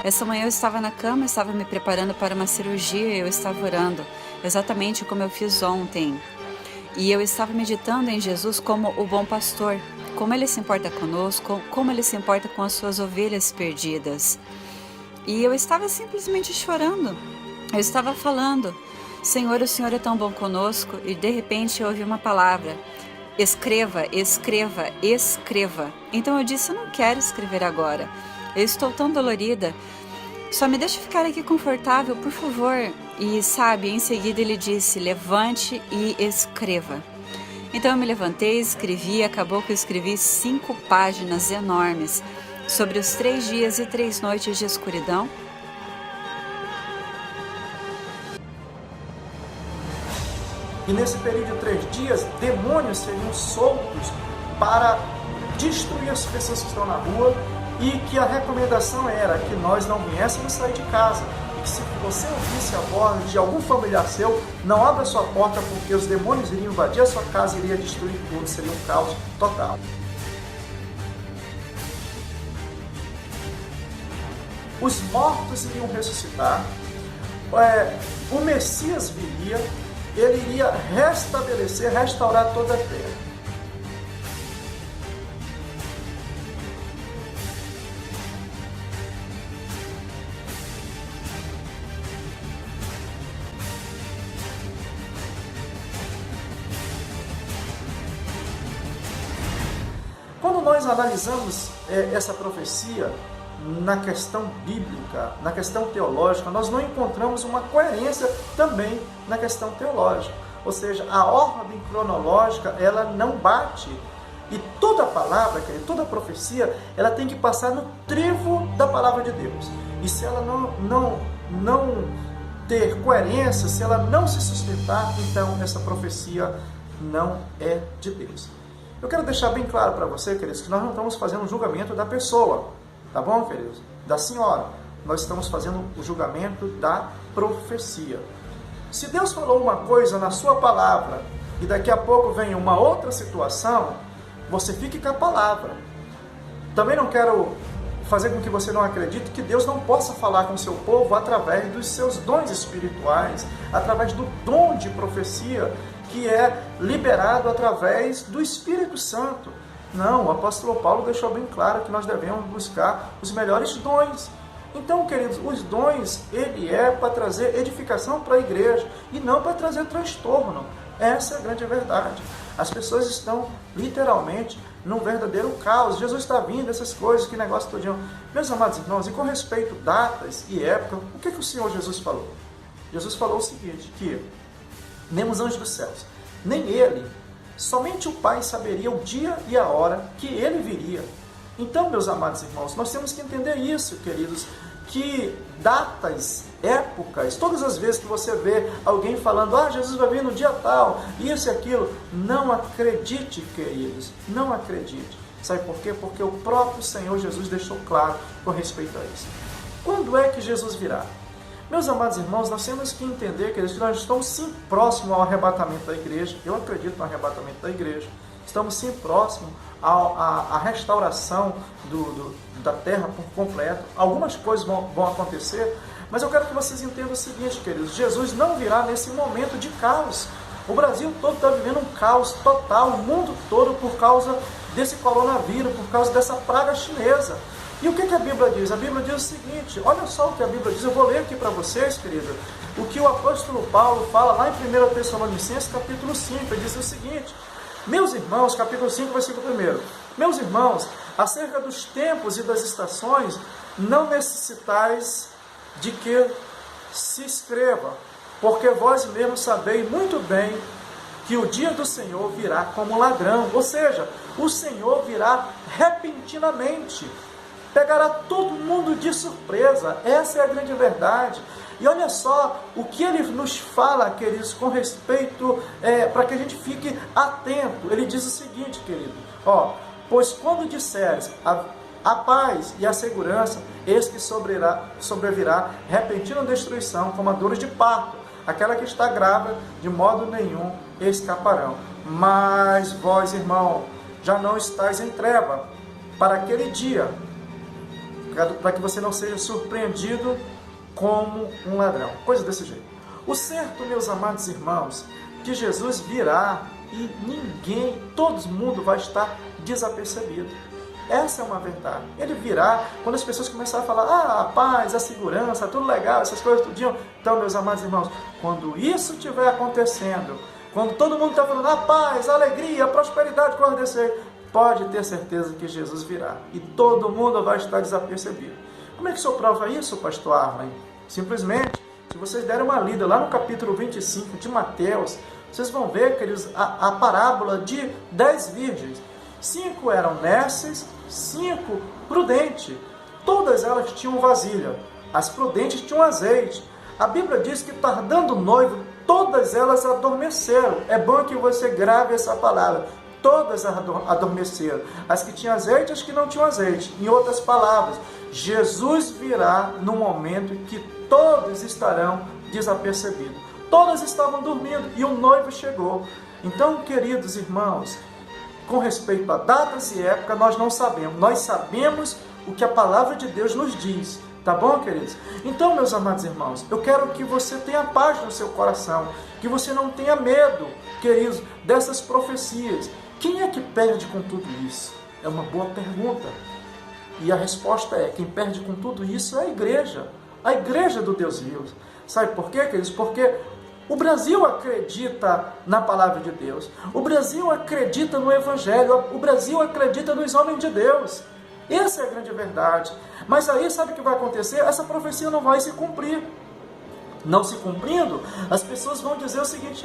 Essa manhã eu estava na cama, estava me preparando para uma cirurgia e eu estava orando, exatamente como eu fiz ontem. E eu estava meditando em Jesus como o bom pastor, como ele se importa conosco, como ele se importa com as suas ovelhas perdidas. E eu estava simplesmente chorando. Eu estava falando, Senhor, o Senhor é tão bom conosco, e de repente eu ouvi uma palavra: escreva, escreva, escreva. Então eu disse, eu não quero escrever agora. Eu estou tão dolorida. Só me deixe ficar aqui confortável, por favor. E sabe, em seguida ele disse, levante e escreva. Então eu me levantei, escrevi, acabou que eu escrevi 5 páginas enormes sobre os 3 dias e 3 noites de escuridão. E nesse período de 3 dias, demônios seriam soltos para destruir as pessoas que estão na rua, e que a recomendação era que nós não viéssemos sair de casa. E que se você ouvisse a voz de algum familiar seu, não abra sua porta, porque os demônios iriam invadir a sua casa e iriam destruir tudo, seria um caos total. Os mortos iriam ressuscitar, o Messias viria, ele iria restabelecer, restaurar toda a terra. Quando nós analisamos essa profecia na questão bíblica, na questão teológica, nós não encontramos uma coerência também na questão teológica. Ou seja, a ordem cronológica, ela não bate. E toda palavra, toda profecia, ela tem que passar no trivo da palavra de Deus. E se ela não ter coerência, se ela não se sustentar, então essa profecia não é de Deus. Eu quero deixar bem claro para você, queridos, que nós não estamos fazendo um julgamento da pessoa, tá bom, queridos? Da senhora. Nós estamos fazendo o julgamento da profecia. Se Deus falou uma coisa na sua palavra e daqui a pouco vem uma outra situação, você fique com a palavra. Também não quero fazer com que você não acredite que Deus não possa falar com o seu povo através dos seus dons espirituais, através do dom de profecia, que é liberado através do Espírito Santo. Não, o apóstolo Paulo deixou bem claro que nós devemos buscar os melhores dons. Então, queridos, os dons, ele é para trazer edificação para a igreja e não para trazer transtorno. Essa é a grande verdade. As pessoas estão literalmente num verdadeiro caos. Jesus está vindo, essas coisas, que negócio todinho. Meus amados irmãos, e com respeito a datas e época, o que o Senhor Jesus falou? Jesus falou o seguinte, que nem os anjos dos céus, nem ele, somente o Pai saberia o dia e a hora que ele viria. Então, meus amados irmãos, nós temos que entender isso, queridos, que datas, épocas, todas as vezes que você vê alguém falando, Jesus vai vir no dia tal, isso e aquilo, não acredite, queridos, não acredite. Sabe por quê? Porque o próprio Senhor Jesus deixou claro com respeito a isso. Quando é que Jesus virá? Meus amados irmãos, nós temos que entender, queridos, que nós estamos sim próximos ao arrebatamento da igreja. Eu acredito no arrebatamento da igreja. Estamos sim próximos à restauração da terra por completo. Algumas coisas vão acontecer, mas eu quero que vocês entendam o seguinte, queridos. Jesus não virá nesse momento de caos. O Brasil todo está vivendo um caos total, o mundo todo, por causa desse coronavírus, por causa dessa praga chinesa. E o que a Bíblia diz? A Bíblia diz o seguinte, olha só o que a Bíblia diz, eu vou ler aqui para vocês, querido, o que o apóstolo Paulo fala lá em 1 Tessalonicenses, capítulo 5, ele diz o seguinte, meus irmãos, capítulo 5, versículo 1, meus irmãos, acerca dos tempos e das estações, não necessitais de que se escreva, porque vós mesmos sabeis muito bem que o dia do Senhor virá como ladrão, ou seja, o Senhor virá repentinamente, pegará todo mundo de surpresa. Essa é a grande verdade. E olha só o que ele nos fala, queridos, com respeito, para que a gente fique atento. Ele diz o seguinte, querido, pois quando disseres a paz e a segurança, eis que sobrevirá repentina destruição, como a dores de parto. Aquela que está grávida, de modo nenhum escaparão. Mas vós, irmão, já não estáis em treva para aquele dia. para que você não seja surpreendido como um ladrão. Coisa desse jeito. O certo, meus amados irmãos, que Jesus virá e todo mundo vai estar desapercebido. Essa é uma verdade. Ele virá quando as pessoas começarem a falar, a paz, a segurança, tudo legal, essas coisas tudinho. Então, meus amados irmãos, quando isso estiver acontecendo, quando todo mundo está falando a paz, a alegria, a prosperidade que vai acontecer, pode ter certeza que Jesus virá e todo mundo vai estar desapercebido. Como é que o senhor prova isso, pastor Arlen? Simplesmente, se vocês derem uma lida lá no capítulo 25 de Mateus, vocês vão ver, queridos, a parábola de 10 virgens. 5 eram nécias, 5 prudentes. Todas elas tinham vasilha. As prudentes tinham azeite. A Bíblia diz que, tardando o noivo, todas elas adormeceram. É bom que você grave essa palavra. Todas adormeceram. As que tinham azeite e as que não tinham azeite. Em outras palavras, Jesus virá no momento em que todos estarão desapercebidos. Todas estavam dormindo e o noivo chegou. Então, queridos irmãos, com respeito a datas e época, nós não sabemos. Nós sabemos o que a palavra de Deus nos diz. Tá bom, queridos? Então, meus amados irmãos, eu quero que você tenha paz no seu coração. Que você não tenha medo, queridos, dessas profecias. Quem é que perde com tudo isso? É uma boa pergunta. E a resposta é, quem perde com tudo isso é a igreja do Deus vivo. Sabe por quê, queridos? Porque o Brasil acredita na palavra de Deus. O Brasil acredita no Evangelho. O Brasil acredita nos homens de Deus. Essa é a grande verdade. Mas aí, sabe o que vai acontecer? Essa profecia não vai se cumprir. Não se cumprindo, as pessoas vão dizer o seguinte,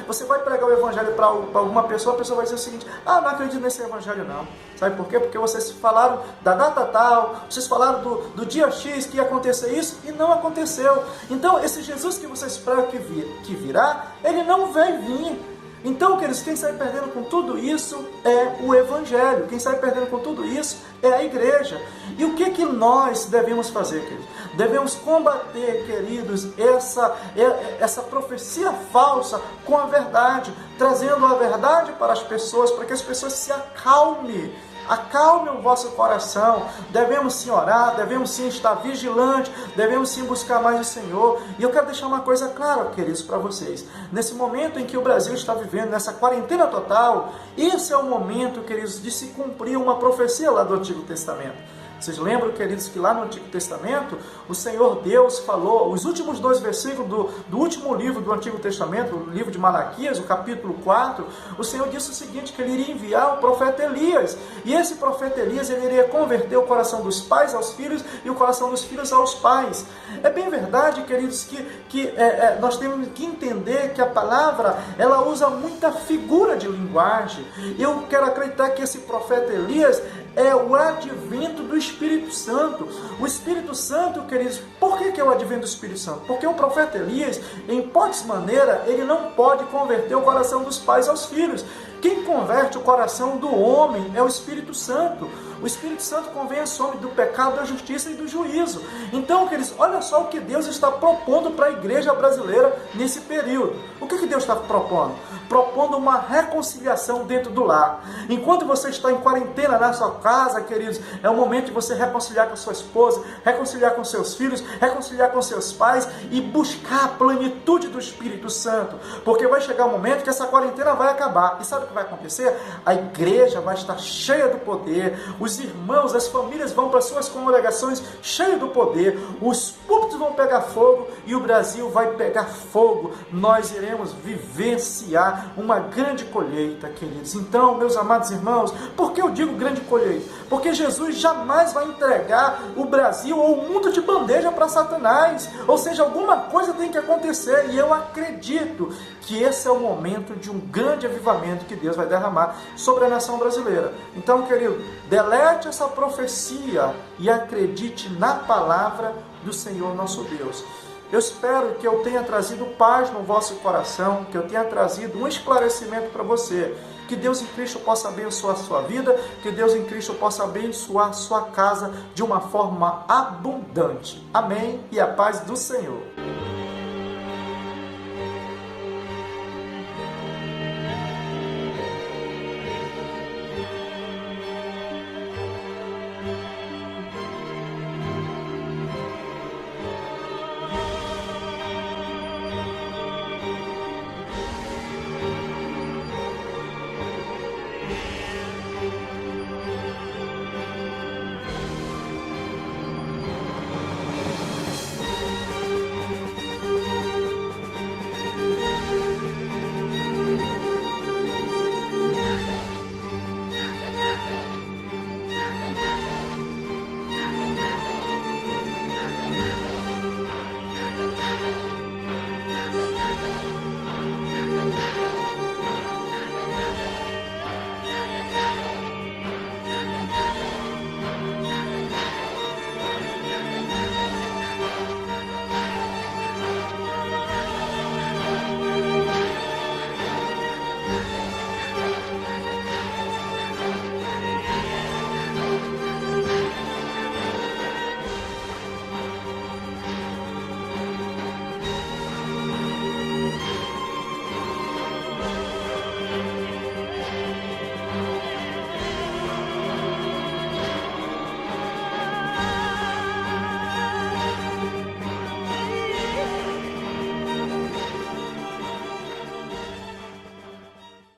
você vai pregar o Evangelho para alguma pessoa, a pessoa vai dizer o seguinte, não acredito nesse Evangelho não. Sabe por quê? Porque vocês falaram da data tal, vocês falaram do dia X que ia acontecer isso e não aconteceu. Então, esse Jesus que vocês pregam que virá, ele não vai vir. Então, queridos, quem sai perdendo com tudo isso é o Evangelho. Quem sai perdendo com tudo isso é a igreja. E o que nós devemos fazer, queridos? Devemos combater, queridos, essa profecia falsa com a verdade, trazendo a verdade para as pessoas, para que as pessoas se acalmem. Acalme o vosso coração. Devemos sim orar, devemos sim estar vigilantes, devemos sim buscar mais o Senhor. E eu quero deixar uma coisa clara, queridos, para vocês. Nesse momento em que o Brasil está vivendo, nessa quarentena total, esse é o momento, queridos, de se cumprir uma profecia lá do Antigo Testamento. Vocês lembram, queridos, que lá no Antigo Testamento, o Senhor Deus falou, os últimos 2 versículos do último livro do Antigo Testamento, o livro de Malaquias, o capítulo 4, o Senhor disse o seguinte, que Ele iria enviar o profeta Elias. E esse profeta Elias, ele iria converter o coração dos pais aos filhos e o coração dos filhos aos pais. É bem verdade, queridos, que nós temos que entender que a palavra, ela usa muita figura de linguagem. Eu quero acreditar que esse profeta Elias é o advento do Espírito Santo. O Espírito Santo, queridos, por que é o advento do Espírito Santo? Porque o profeta Elias, em hipótese maneira, ele não pode converter o coração dos pais aos filhos. Quem converte o coração do homem é o Espírito Santo. O Espírito Santo convence o homem do pecado, da justiça e do juízo. Então, queridos, olha só o que Deus está propondo para a igreja brasileira nesse período. O que Deus está propondo? Propondo uma reconciliação dentro do lar. Enquanto você está em quarentena na sua casa, queridos, é o momento de você reconciliar com a sua esposa, reconciliar com seus filhos, reconciliar com seus pais e buscar a plenitude do Espírito Santo. Porque vai chegar um momento que essa quarentena vai acabar. E sabe o que vai acontecer? A igreja vai estar cheia do poder, os irmãos, as famílias vão para suas congregações cheios do poder, os púlpitos vão pegar fogo e o Brasil vai pegar fogo. Nós iremos vivenciar uma grande colheita, queridos. Então, meus amados irmãos, por que eu digo grande colheita? Porque Jesus jamais vai entregar o Brasil ou o mundo de bandeja para Satanás. Ou seja, alguma coisa tem que acontecer e eu acredito que esse é o momento de um grande avivamento que Deus vai derramar sobre a nação brasileira. Então, querido, delete essa profecia e acredite na palavra do Senhor nosso Deus. Eu espero que eu tenha trazido paz no vosso coração, que eu tenha trazido um esclarecimento para você. Que Deus em Cristo possa abençoar a sua vida, que Deus em Cristo possa abençoar a sua casa de uma forma abundante. Amém? E a paz do Senhor.